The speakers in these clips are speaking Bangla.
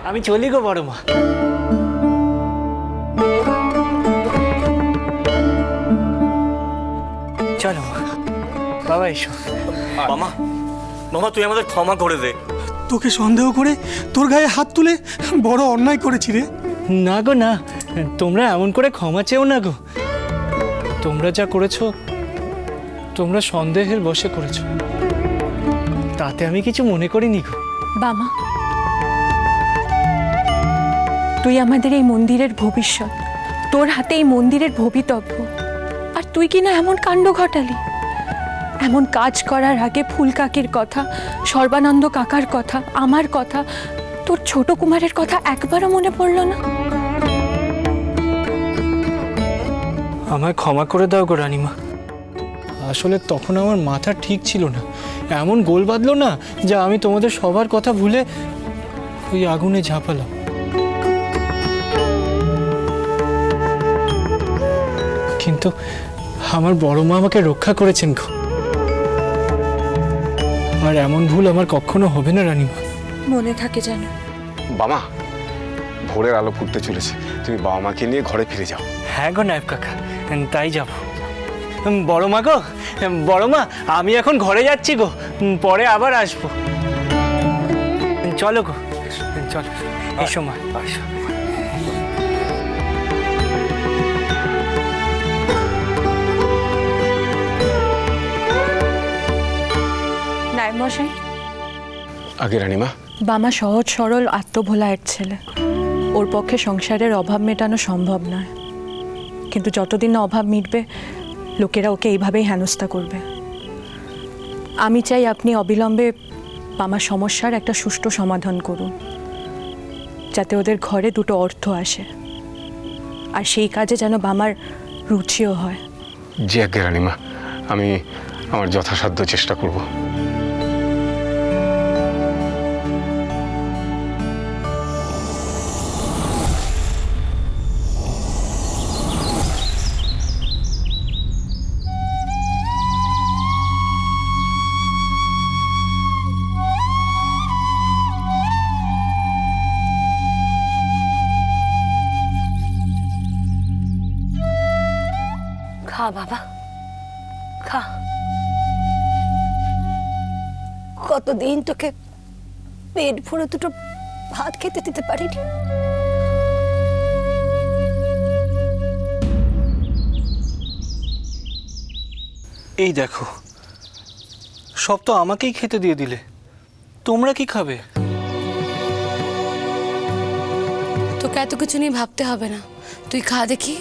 আমি চলি গো বড় মা। চলো মা, বাবা এসো। মামা, মামা তুই আমাদের ক্ষমা করে দে। তোকে সন্দেহ করে তোর গায়ে হাত তুলে বড় অন্যায় করেছি রে। না গো না, তোমরা এমন করে ক্ষমা চেও না গো। তোমরা যা করেছো তোমরা সন্দেহের বশে করেছো, তাতে আমি কিছু মনে করিনি গো। বামা, তুই আমাদের এই মন্দিরের ভবিষ্যৎ, তোর হাতে এই মন্দিরের ভবিতব্য, আর তুই কি না এমন কাণ্ড ঘটালি। এমন কাজ করার আগে ফুল কাকির কথা, সর্বানন্দ কাকার কথা, আমার কথা, তোর ছোট কুমারের কথা একবারও মনে পড়লো না? আমায় ক্ষমা করে দাও গো রানীমা। আসলে তখন আমার মাথা ঠিক ছিল না, এমন গোল বাঁধলো না যে আমি তোমাদের সবার কথা ভুলে ওই আগুনে ঝাঁপালাম। কিন্তু আমার বড় মা আমাকে রক্ষা করেছেন গো। আর এমন ভুল আমার কখনো হবে না রানীমা। মনে থাকে যেন। বাবা, ভোরের আলো ফুটতে চলেছে, তুমি বাবা মাকে নিয়ে ঘরে ফিরে যাও। হ্যাঁ গো নায়েব কাকা, তাই যাব। বড় মা গো, বড় মা আমি এখন ঘরে যাচ্ছি গো, পরে আবার আসবো। চলো গো, চলো, এসো মা, এসো। নায়েব মশাই, আগে রানীমা, বামা সহজ সরল আত্মভোলায়ের ছেলে, ওর পক্ষে সংসারের অভাব মেটানো সম্ভব নয়। কিন্তু যতদিন না অভাব মিটবে, লোকেরা ওকে এইভাবেই হেনস্থা করবে। আমি চাই আপনি অবিলম্বে বামার সমস্যার একটা সুষ্ঠু সমাধান করুন, যাতে ওদের ঘরে দুটো অর্থ আসে, আর সেই কাজে যেন বামার রুচিও হয়। জি আগে রানীমা, আমি আমার যথাসাধ্য চেষ্টা করব। খা বাবা, খা। কতদিন তোকে পেট ভরে দুটো ভাত খেতে দিতে পারিনি। এই দেখো, সব তো আমাকেই খেতে দিয়ে দিলে, তোমরা কি খাবে? তোকে এত কিছু নিয়ে ভাবতে হবে না, তুই খা দেখি।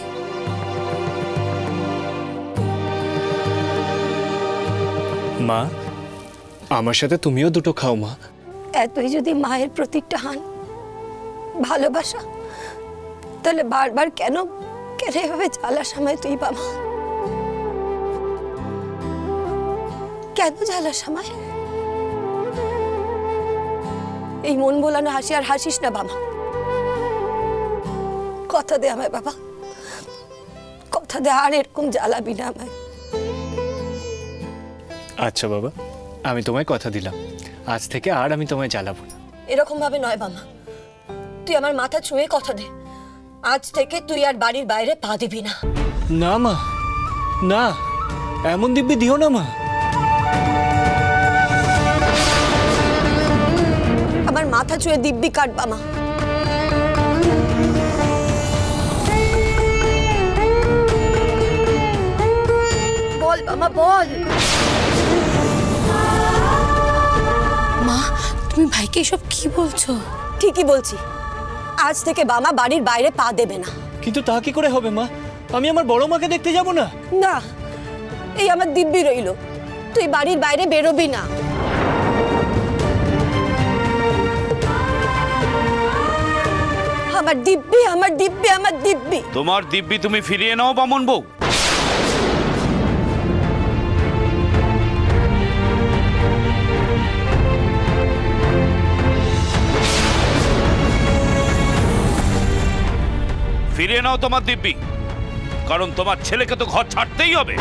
মা, আমার সাথে তুমিও দুটো খাও মা। এতই যদি মায়ের প্রতি টান, ভালোবাসা, তাহলে বারবার কেন কেন এভাবে জ্বালা সামাই তুই বাবা? কেন জ্বালা সামাই? এই মন ভোলানো হাসি আর হাসিস না বাবা। কথা দে আমায় বাবা, কথা দে, আর এরকম জ্বালাবি না আমায়। আচ্ছা বাবা, আমি তোমায় কথা দিলাম, আজ থেকে আর আমি তোমায় জ্বালাবো না। এরকম ভাবে নয় বাবা, তুই আমার মাথা ছুঁয়ে কথা দে, আজ থেকে তুই আর বাড়ির বাইরে পা দিবি না। না মা, না, এমন দিব্যি দিও না মা। আমার মাথা ছুঁয়ে দিব্যি কাটবা মা। বল বাবা, বল। মা, তুমি ভাইকে এসব কি বলছো? ঠিকই বলছি, আজ থেকে বাবা বাড়ির বাইরে পা দেবে না। কিন্তু তা কি করে হবে মা? আমি আমার বড় মাকে দেখতে যাব না? না, এই আমার দিব্যি রইল, তুই বাড়ির বাইরে বেরোবি না। আমার দিব্যি, আমার দিব্যি, আমার দিব্যি। তোমার দিব্যি তুমি ফিরিয়ে নাও বামন বউ। ফিরিয়ে নাও তোমার দিব্যি, কারণ তোমার ছেলেকে তো ঘর ছাড়তেই হবে।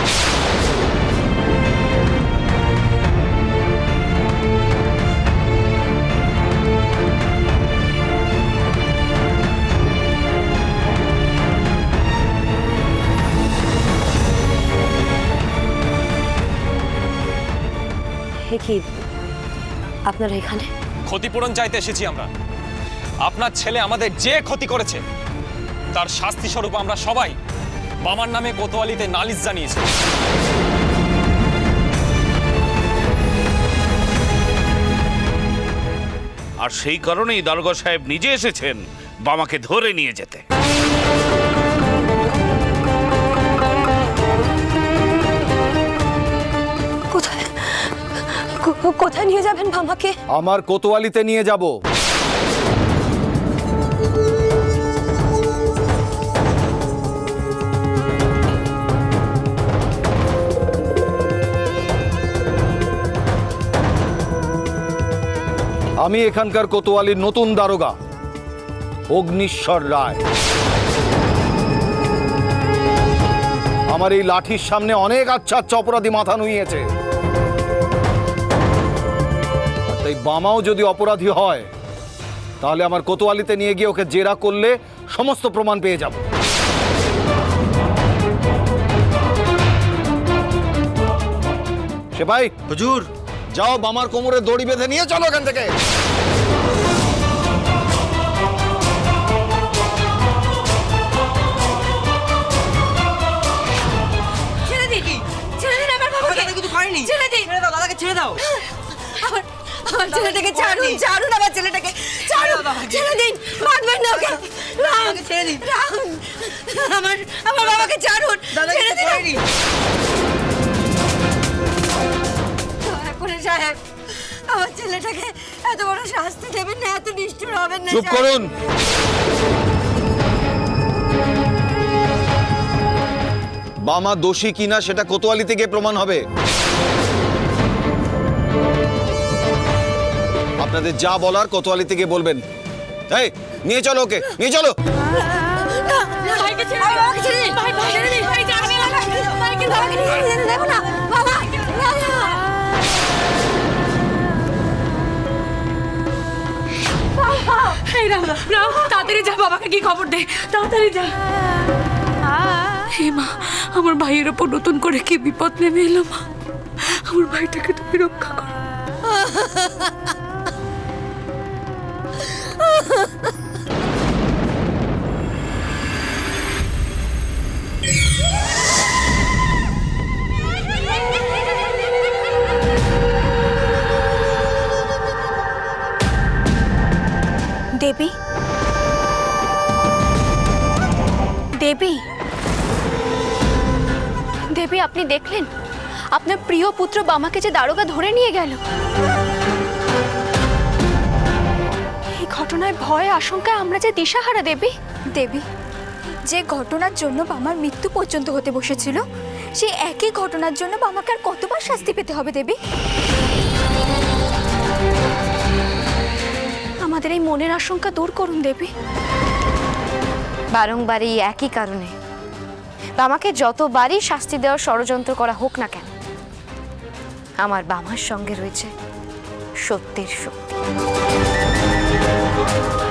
কি আপনারা এখানে? ক্ষতিপূরণ চাইতে এসেছি আমরা। আপনার ছেলে আমাদের যে ক্ষতি করেছে তার শাস্তি স্বরূপ আমরা সবাই বাবার নামে কোতোয়ালিতে নালিশ জানিয়েছি। আর সেই কারণেই দারোগা সাহেব নিজে এসেছেন বামাকে ধরে নিয়ে যেতে। কোথায় কোথায় নিয়ে যাবেন মামাকে? আমার কোতোয়ালিতে নিয়ে যাব। আমি এখানকার কোতোয়ালির নতুন দারোগা অগ্নিশ্বর রায়। আমার এই লাঠির সামনে অনেক আচ্ছা আচ্ছা অপরাধী মাথা নুইয়েছে। তাই বামাও যদি অপরাধী হয় তাহলে আমার কোতোয়ালিতে নিয়ে গিয়ে ওকে জেরা করলে সমস্ত প্রমাণ পেয়ে যাব। সেপাই হুজুর, যাও বামার কোমরে দড়ি বেঁধে নিয়ে চলো এখান থেকে। ছেড়ে দিন, ছেড়ে দিন আমার বাবাকে। কিছু করেনি। ছেড়ে দিন, ছেড়ে দাও, দাদাকে ছেড়ে দাও। আমার ছেলেটাকে ছাড়ুন, ছাড়ুন আমার ছেলেটাকে ছাড়ুন, ছেড়ে দিন, মারবেন না ওকে। রাম, ছেড়ে দিন। রাম, আমার বাবাকে ছাড়ুন, ছেড়ে দিন। দয়া করে সাহেব, আমার ছেলেটাকে এত বড় শাস্তি দেবেন না, এত নিষ্ঠুর হবেন না। চুপ সাহেব। করুন। বামা দোষী কিনা সেটা কোতোয়ালিতে গিয়ে প্রমাণ হবে। আপনাদের যা বলার কোতোয়ালিতে গিয়ে বলবেন। এই নিয়ে চলো ওকে, নিয়ে চলো। ভাইকে ছেড়ে দিন, বাবাকে ছেড়ে দিন, ভাই ছেড়ে দিন, ভাই জানবে না, ভাইকে বাবাকে ছেড়ে দিন, দেখো না, বাবা, এই রাম, রাম, তাড়াতাড়ি যা, বাবাকে কি খবর দে, তাড়াতাড়ি যা। হে মা, আমার ভাইয়ের ওপর নতুন করে কি বিপদ নেমে এলো মা, আমার ভাইটাকে তুমি রক্ষা করো। দেবী, দেবী, দেবী, আপনি দেখলেন আপনার প্রিয় পুত্র বামাকে যে দারোগা ধরে নিয়ে গেল। এই ঘটনায় ভয় আশঙ্কায় আমরা যে দিশাহারা দেবী। দেবী, যে ঘটনার জন্য বামার মৃত্যু পর্যন্ত হতে বসেছিল সেই একই ঘটনার জন্য বামাকে আর কতবার শাস্তি পেতে হবে দেবী? আমাদের এই মনের আশঙ্কা দূর করুন দেবী। বারংবার এই একই কারণে বামাকে যতবারই শাস্তি দেওয়ার ষড়যন্ত্র করা হোক না কেন, আমার বামার সঙ্গে রয়েছে সত্যের শক্তি।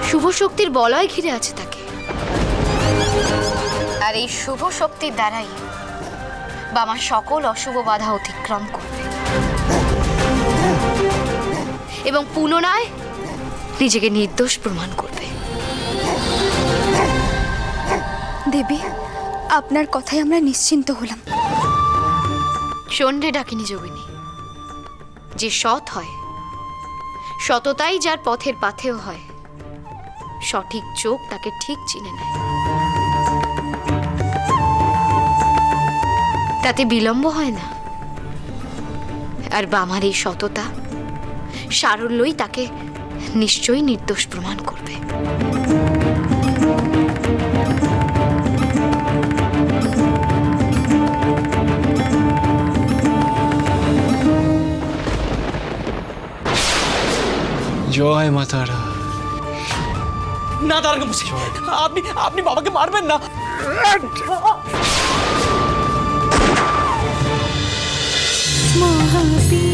শুভ শক্তির বলয় ঘিরে আছে তাকে, আর এই শুভ শক্তির দ্বারাই বামা সকল অশুভ বাধা অতিক্রম করবে এবং পুনরায় নিজেকে নির্দোষ প্রমাণ করবে। দেবী, আপনার কথায় আমরা নিশ্চিন্ত হলাম। সন্ধ্যে ডাকিনি যোগিনী, যে সৎ হয়, সততাই যার পথের পাথেয় হয়, সঠিক চোখ তাকে ঠিক চিনে নেয়, তাতে বিলম্ব হয় না। আর বামার এই সততা সারল্যই তাকে নিশ্চয়ই নির্দোষ প্রমাণ করবে। জয় মা তারা। না দাঁড়ান, আপনি আপনি বাবাকে মারবেন না। মহাবীর